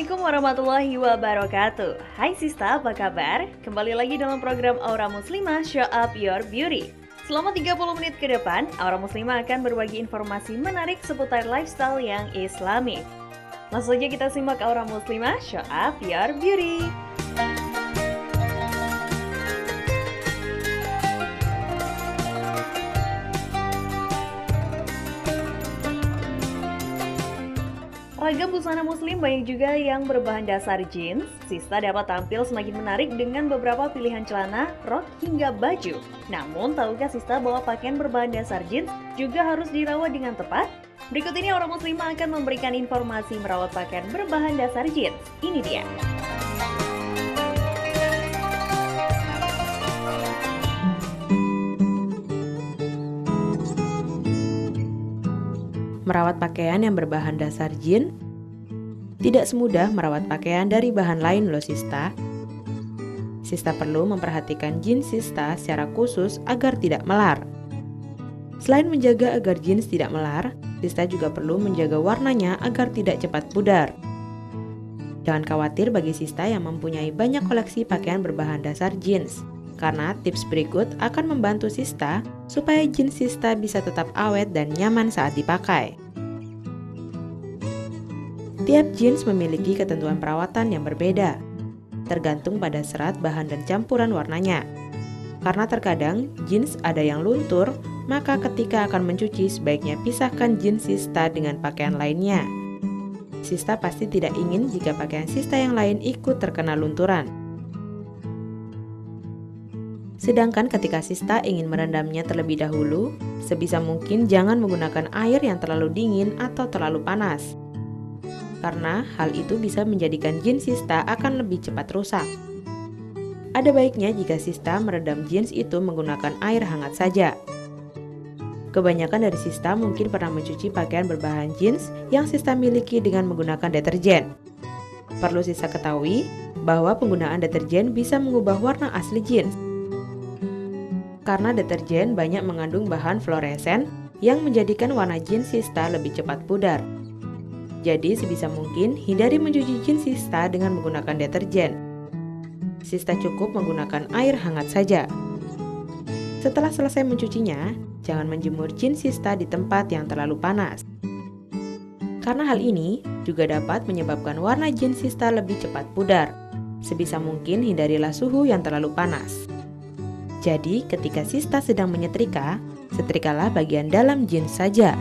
Assalamualaikum warahmatullahi wabarakatuh. Hai Sista, apa kabar? Kembali lagi dalam program Aura Muslimah Show Up Your Beauty. Selama 30 menit ke depan, Aura Muslimah akan berbagi informasi menarik seputar lifestyle yang islami. Langsung saja kita simak Aura Muslimah Show Up Your Beauty. Ragam busana muslim banyak juga yang berbahan dasar jeans. Sista dapat tampil semakin menarik dengan beberapa pilihan celana, rok, hingga baju. Namun, tahukah Sista bahwa pakaian berbahan dasar jeans juga harus dirawat dengan tepat? Berikut ini Aura Muslimah akan memberikan informasi merawat pakaian berbahan dasar jeans. Ini dia. Merawat pakaian yang berbahan dasar jeans tidak semudah merawat pakaian dari bahan lain loh Sista. Sista perlu memperhatikan jeans Sista secara khusus agar tidak melar. Selain menjaga agar jeans tidak melar, Sista juga perlu menjaga warnanya agar tidak cepat pudar. Jangan khawatir bagi Sista yang mempunyai banyak koleksi pakaian berbahan dasar jeans, karena tips berikut akan membantu Sista supaya jeans Sista bisa tetap awet dan nyaman saat dipakai. Tiap jeans memiliki ketentuan perawatan yang berbeda, tergantung pada serat, bahan, dan campuran warnanya. Karena terkadang jeans ada yang luntur, maka ketika akan mencuci sebaiknya pisahkan jeans Sista dengan pakaian lainnya. Sista pasti tidak ingin jika pakaian Sista yang lain ikut terkena lunturan. Sedangkan ketika Sista ingin merendamnya terlebih dahulu, sebisa mungkin jangan menggunakan air yang terlalu dingin atau terlalu panas. Karena hal itu bisa menjadikan jeans Sista akan lebih cepat rusak. Ada baiknya jika Sista merendam jeans itu menggunakan air hangat saja. Kebanyakan dari Sista mungkin pernah mencuci pakaian berbahan jeans yang Sista miliki dengan menggunakan deterjen. Perlu Sista ketahui bahwa penggunaan deterjen bisa mengubah warna asli jeans. Karena deterjen banyak mengandung bahan fluoresen yang menjadikan warna jeans Sista lebih cepat pudar. Jadi sebisa mungkin hindari mencuci jeans Sista dengan menggunakan deterjen. Sista cukup menggunakan air hangat saja. Setelah selesai mencucinya, jangan menjemur jeans Sista di tempat yang terlalu panas. Karena hal ini juga dapat menyebabkan warna jeans Sista lebih cepat pudar. Sebisa mungkin hindarilah suhu yang terlalu panas. Jadi, ketika Sista sedang menyetrika, setrikalah bagian dalam jeans saja.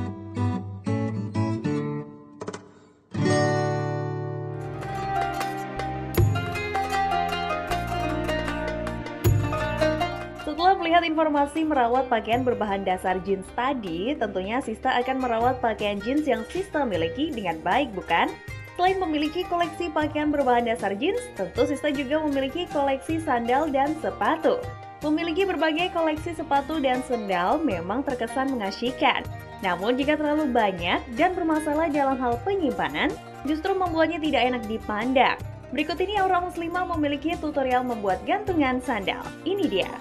Setelah melihat informasi merawat pakaian berbahan dasar jeans tadi, tentunya Sista akan merawat pakaian jeans yang Sista miliki dengan baik, bukan? Selain memiliki koleksi pakaian berbahan dasar jeans, tentu Sista juga memiliki koleksi sandal dan sepatu. Memiliki berbagai koleksi sepatu dan sandal memang terkesan mengasyikkan. Namun jika terlalu banyak dan bermasalah dalam hal penyimpanan, justru membuatnya tidak enak dipandang. Berikut ini Aura Muslimah memiliki tutorial membuat gantungan sandal. Ini dia.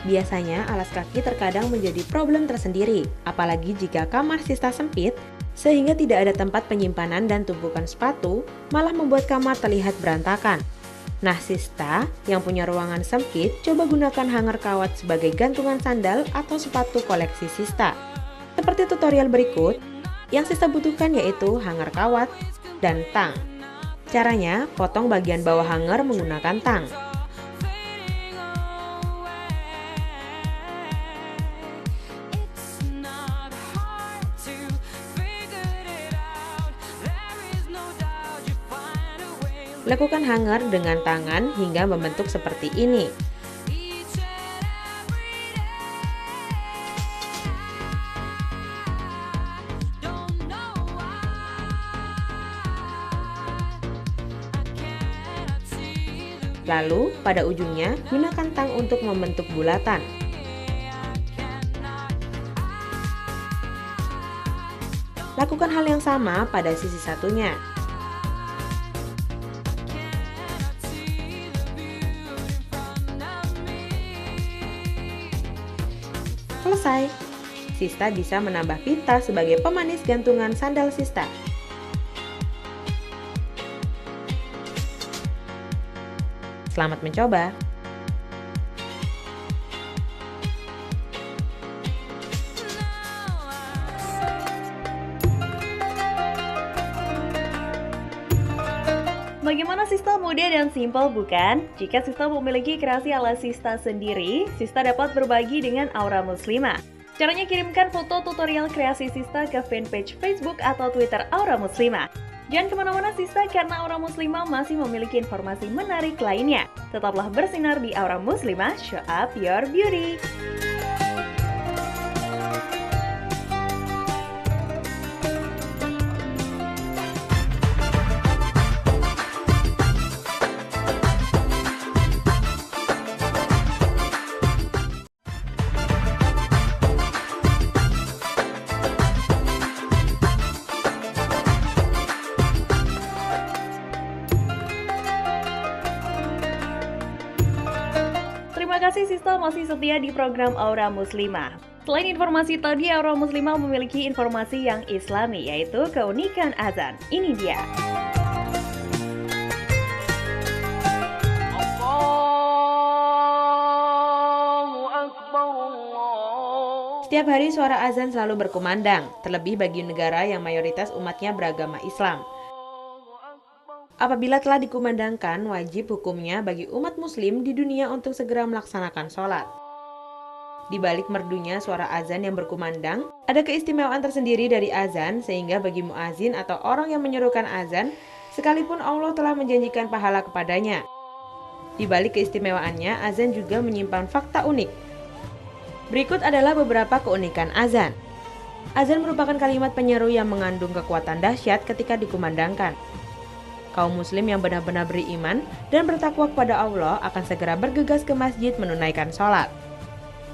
Biasanya alas kaki terkadang menjadi problem tersendiri, apalagi jika kamar Sista sempit, sehingga tidak ada tempat penyimpanan dan tumpukan sepatu, malah membuat kamar terlihat berantakan. Nah Sista, yang punya ruangan sempit, coba gunakan hanger kawat sebagai gantungan sandal atau sepatu koleksi Sista. Seperti tutorial berikut, yang Sista butuhkan yaitu hanger kawat dan tang. Caranya, potong bagian bawah hanger menggunakan tang. Lakukan hanger dengan tangan hingga membentuk seperti ini. Lalu, pada ujungnya, gunakan tang untuk membentuk bulatan. Lakukan hal yang sama pada sisi satunya. selesai. Sista bisa menambah pita sebagai pemanis gantungan sandal Sista. Selamat mencoba! Bagaimana Sista mudah dan simpel bukan? Jika Sista memiliki kreasi ala Sista sendiri, Sista dapat berbagi dengan Aura Muslimah. Caranya kirimkan foto tutorial kreasi Sista ke fanpage Facebook atau Twitter Aura Muslimah. Jangan kemana-mana Sista karena Aura Muslimah masih memiliki informasi menarik lainnya. Tetaplah bersinar di Aura Muslimah, show up your beauty. Terima kasih Sista masih setia di program Aura Muslimah. Selain informasi tadi, Aura Muslimah memiliki informasi yang islami, yaitu keunikan azan. Ini dia. Setiap hari suara azan selalu berkumandang, terlebih bagi negara yang mayoritas umatnya beragama Islam. Apabila telah dikumandangkan, wajib hukumnya bagi umat muslim di dunia untuk segera melaksanakan sholat. Di balik merdunya suara azan yang berkumandang, ada keistimewaan tersendiri dari azan, sehingga bagi muazin atau orang yang menyerukan azan, sekalipun Allah telah menjanjikan pahala kepadanya. Di balik keistimewaannya, azan juga menyimpan fakta unik. Berikut adalah beberapa keunikan azan. Azan merupakan kalimat penyeru yang mengandung kekuatan dahsyat ketika dikumandangkan. Kaum muslim yang benar-benar beriman dan bertakwa kepada Allah akan segera bergegas ke masjid menunaikan sholat.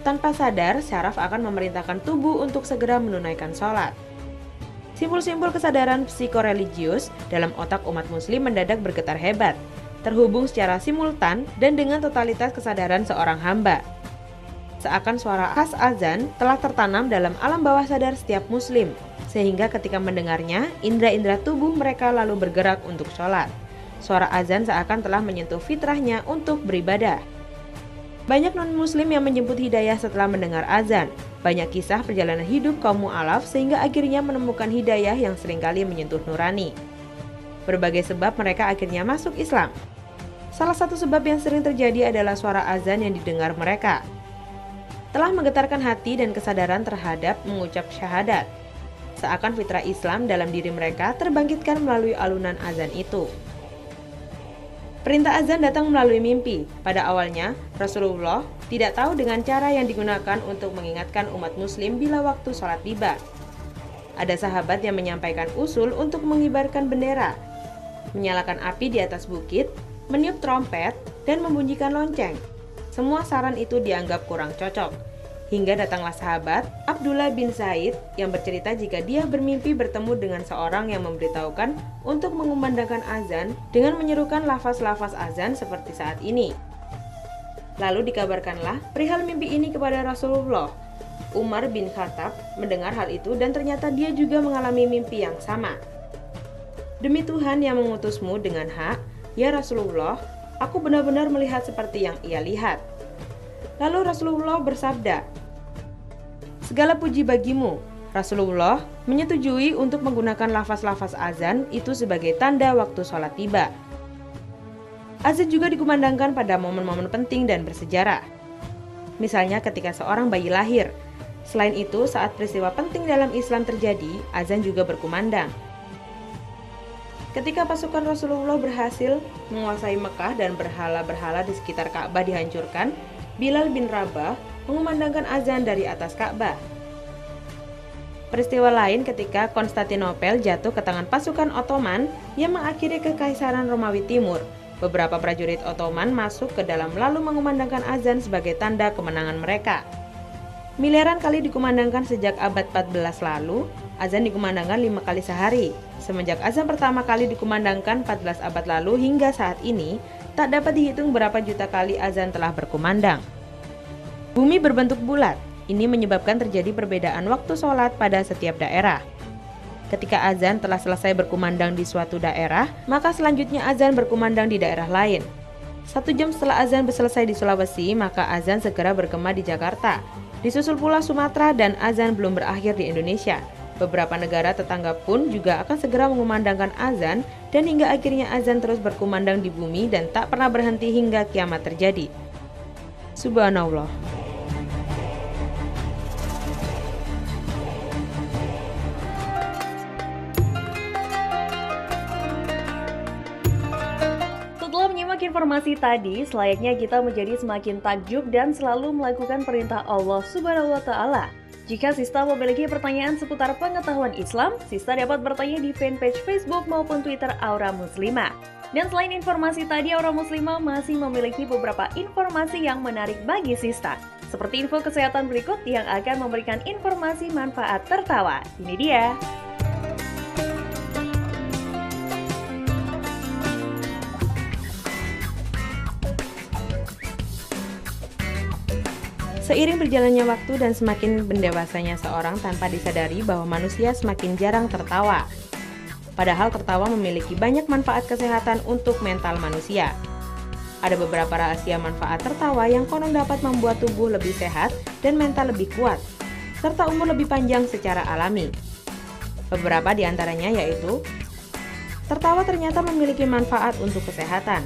Tanpa sadar, syaraf akan memerintahkan tubuh untuk segera menunaikan sholat. Simpul-simpul kesadaran psikoreligius dalam otak umat muslim mendadak bergetar hebat, terhubung secara simultan dan dengan totalitas kesadaran seorang hamba. Seakan suara khas azan telah tertanam dalam alam bawah sadar setiap muslim, sehingga ketika mendengarnya, indera-indera tubuh mereka lalu bergerak untuk sholat. Suara azan seakan telah menyentuh fitrahnya untuk beribadah. Banyak non-muslim yang menjemput hidayah setelah mendengar azan. Banyak kisah perjalanan hidup kaum mu'alaf sehingga akhirnya menemukan hidayah yang seringkali menyentuh nurani. Berbagai sebab mereka akhirnya masuk Islam. Salah satu sebab yang sering terjadi adalah suara azan yang didengar mereka telah menggetarkan hati dan kesadaran terhadap mengucap syahadat. Seakan fitrah Islam dalam diri mereka terbangkitkan melalui alunan azan itu. Perintah azan datang melalui mimpi. Pada awalnya, Rasulullah tidak tahu dengan cara yang digunakan untuk mengingatkan umat muslim bila waktu sholat tiba. Ada sahabat yang menyampaikan usul untuk mengibarkan bendera, menyalakan api di atas bukit, meniup trompet, dan membunyikan lonceng. Semua saran itu dianggap kurang cocok. Hingga datanglah sahabat Abdullah bin Zaid yang bercerita jika dia bermimpi bertemu dengan seorang yang memberitahukan untuk mengumandangkan azan dengan menyerukan lafaz-lafaz azan seperti saat ini. Lalu dikabarkanlah perihal mimpi ini kepada Rasulullah. Umar bin Khattab mendengar hal itu dan ternyata dia juga mengalami mimpi yang sama. Demi Tuhan yang mengutusmu dengan hak, ya Rasulullah, aku benar-benar melihat seperti yang ia lihat. Lalu Rasulullah bersabda, segala puji bagimu. Rasulullah menyetujui untuk menggunakan lafaz-lafaz azan itu sebagai tanda waktu sholat tiba. Azan juga dikumandangkan pada momen-momen penting dan bersejarah. Misalnya ketika seorang bayi lahir. Selain itu, saat peristiwa penting dalam Islam terjadi, azan juga berkumandang. Ketika pasukan Rasulullah berhasil menguasai Mekah dan berhala-berhala di sekitar Ka'bah dihancurkan, Bilal bin Rabah mengumandangkan azan dari atas Ka'bah. Peristiwa lain ketika Konstantinopel jatuh ke tangan pasukan Ottoman yang mengakhiri kekaisaran Romawi Timur. Beberapa prajurit Ottoman masuk ke dalam lalu mengumandangkan azan sebagai tanda kemenangan mereka. Miliaran kali dikumandangkan sejak abad 14 lalu, azan dikumandangkan 5 kali sehari. Semenjak azan pertama kali dikumandangkan 14 abad lalu hingga saat ini, tak dapat dihitung berapa juta kali azan telah berkumandang. Bumi berbentuk bulat. Ini menyebabkan terjadi perbedaan waktu sholat pada setiap daerah. Ketika azan telah selesai berkumandang di suatu daerah, maka selanjutnya azan berkumandang di daerah lain. 1 jam setelah azan selesai di Sulawesi, maka azan segera bergema di Jakarta. Disusul pula Sumatera dan azan belum berakhir di Indonesia. Beberapa negara tetangga pun juga akan segera mengumandangkan azan dan hingga akhirnya azan terus berkumandang di bumi dan tak pernah berhenti hingga kiamat terjadi. Subhanallah. Setelah menyimak informasi tadi, selayaknya kita menjadi semakin takjub dan selalu melakukan perintah Allah Subhanahu wa Ta'ala. Jika Sista memiliki pertanyaan seputar pengetahuan Islam, Sista dapat bertanya di fanpage Facebook maupun Twitter Aura Muslimah. Dan selain informasi tadi, Aura Muslimah masih memiliki beberapa informasi yang menarik bagi Sista. Seperti info kesehatan berikut yang akan memberikan informasi manfaat tertawa. Ini dia. Seiring berjalannya waktu dan semakin mendewasanya seorang tanpa disadari bahwa manusia semakin jarang tertawa. Padahal tertawa memiliki banyak manfaat kesehatan untuk mental manusia. Ada beberapa rahasia manfaat tertawa yang konon dapat membuat tubuh lebih sehat dan mental lebih kuat, serta umur lebih panjang secara alami. Beberapa di antaranya yaitu, tertawa ternyata memiliki manfaat untuk kesehatan.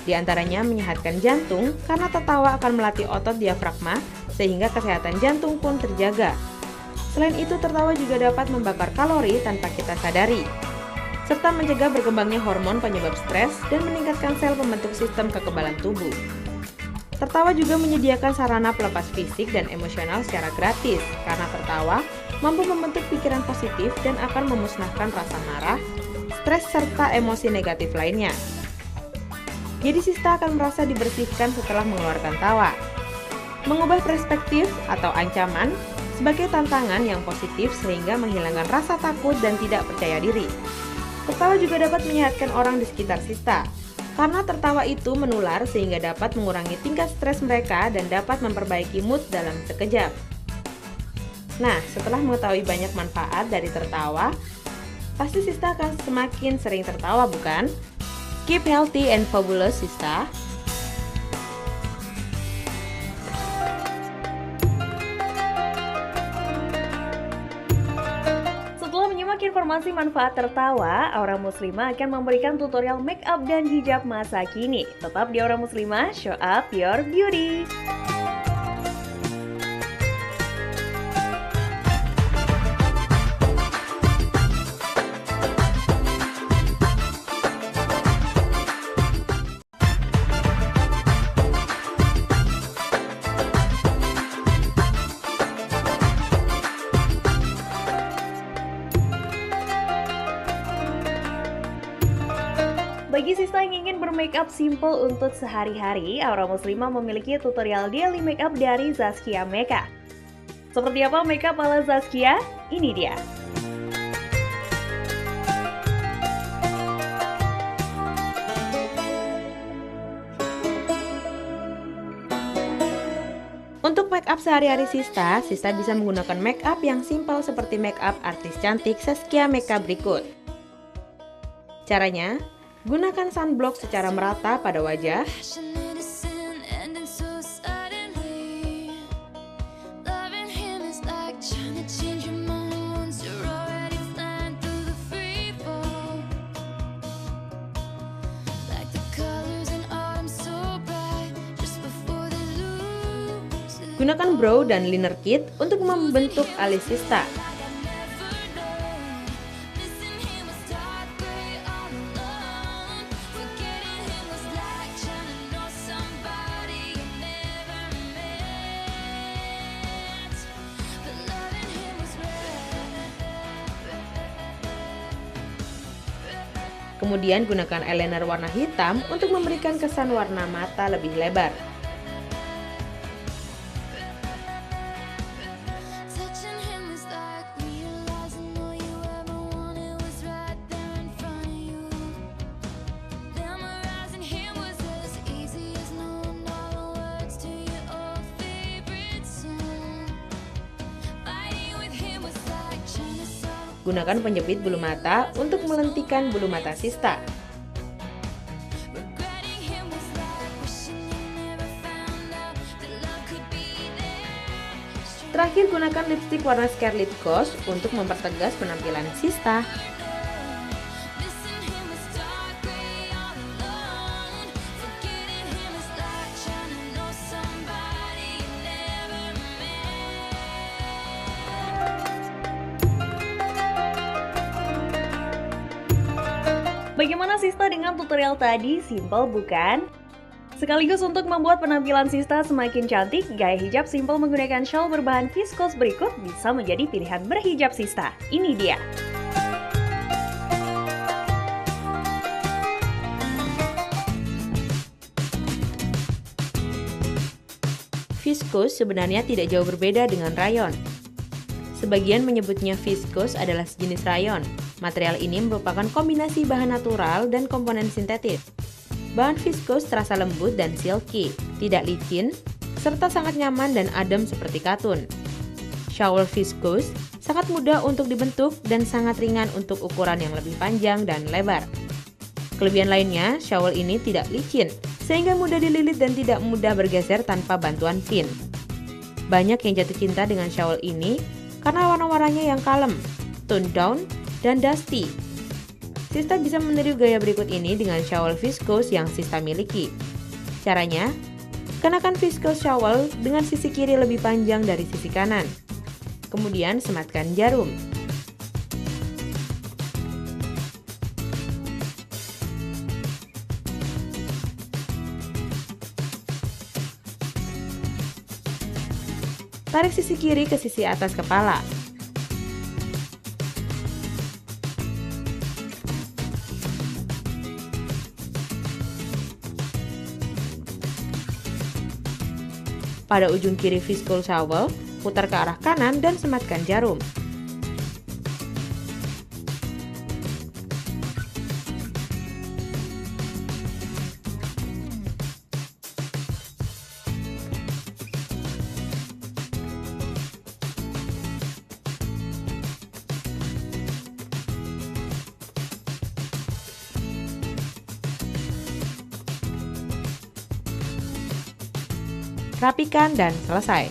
Di antaranya menyehatkan jantung karena tertawa akan melatih otot diafragma sehingga kesehatan jantung pun terjaga. Selain itu, tertawa juga dapat membakar kalori tanpa kita sadari, serta mencegah berkembangnya hormon penyebab stres dan meningkatkan sel pembentuk sistem kekebalan tubuh. Tertawa juga menyediakan sarana pelepas fisik dan emosional secara gratis karena tertawa mampu membentuk pikiran positif dan akan memusnahkan rasa marah, stres, serta emosi negatif lainnya. Jadi Sista akan merasa dibersihkan setelah mengeluarkan tawa. Mengubah perspektif atau ancaman sebagai tantangan yang positif sehingga menghilangkan rasa takut dan tidak percaya diri. Tertawa juga dapat menyehatkan orang di sekitar Sista, karena tertawa itu menular sehingga dapat mengurangi tingkat stres mereka dan dapat memperbaiki mood dalam sekejap. Nah, setelah mengetahui banyak manfaat dari tertawa, pasti Sista akan semakin sering tertawa, bukan? Keep healthy and fabulous, Sista. Setelah menyimak informasi manfaat tertawa, Aura Muslimah akan memberikan tutorial make up dan hijab masa kini. Tetap di Aura Muslimah, show up your beauty. Bagi Sista yang ingin bermakeup simple untuk sehari-hari, Aura Muslimah memiliki tutorial daily makeup dari Zaskia Makeup. Seperti apa makeup ala Zaskia? Ini dia. Untuk makeup sehari-hari Sista bisa menggunakan makeup yang simpel seperti makeup artis cantik Zaskia Makeup berikut. Caranya, gunakan sunblock secara merata pada wajah. Gunakan brow dan liner kit untuk membentuk alis Sista. Kemudian gunakan eyeliner warna hitam untuk memberikan kesan warna mata lebih lebar. Gunakan penjepit bulu mata untuk melentikan bulu mata Sista. Terakhir, gunakan lipstik warna Scarlet Ghost untuk mempertegas penampilan Sista. Bagaimana Sista dengan tutorial tadi? Simple bukan? Sekaligus untuk membuat penampilan Sista semakin cantik, gaya hijab simple menggunakan shawl berbahan viskos berikut bisa menjadi pilihan berhijab Sista. Ini dia. Viskos sebenarnya tidak jauh berbeda dengan rayon. Sebagian menyebutnya viskos adalah sejenis rayon. Material ini merupakan kombinasi bahan natural dan komponen sintetis. Bahan viskos terasa lembut dan silky, tidak licin, serta sangat nyaman dan adem seperti katun. Shawl viskos sangat mudah untuk dibentuk dan sangat ringan untuk ukuran yang lebih panjang dan lebar. Kelebihan lainnya, shawl ini tidak licin, sehingga mudah dililit dan tidak mudah bergeser tanpa bantuan pin. Banyak yang jatuh cinta dengan shawl ini karena warna-warnanya yang kalem, tone down, dan dusty. Sista bisa meniru gaya berikut ini dengan shawl viskos yang Sista miliki. Caranya, kenakan viskos shawl dengan sisi kiri lebih panjang dari sisi kanan. Kemudian sematkan jarum. Tarik sisi kiri ke sisi atas kepala. Pada ujung kiri viskos shawl, putar ke arah kanan dan sematkan jarum. Rapikan dan selesai.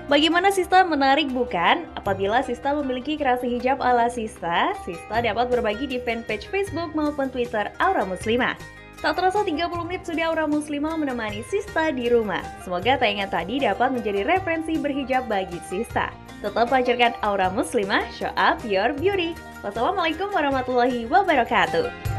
Bagaimana Sista, menarik bukan? Apabila Sista memiliki kreasi hijab ala Sista, Sista dapat berbagi di fanpage Facebook maupun Twitter Aura Muslimah. Tak terasa 30 menit sudah Aura Muslimah menemani Sista di rumah. Semoga tayangan tadi dapat menjadi referensi berhijab bagi Sista. Tetap pancarkan Aura Muslimah, show up your beauty. Wassalamualaikum warahmatullahi wabarakatuh.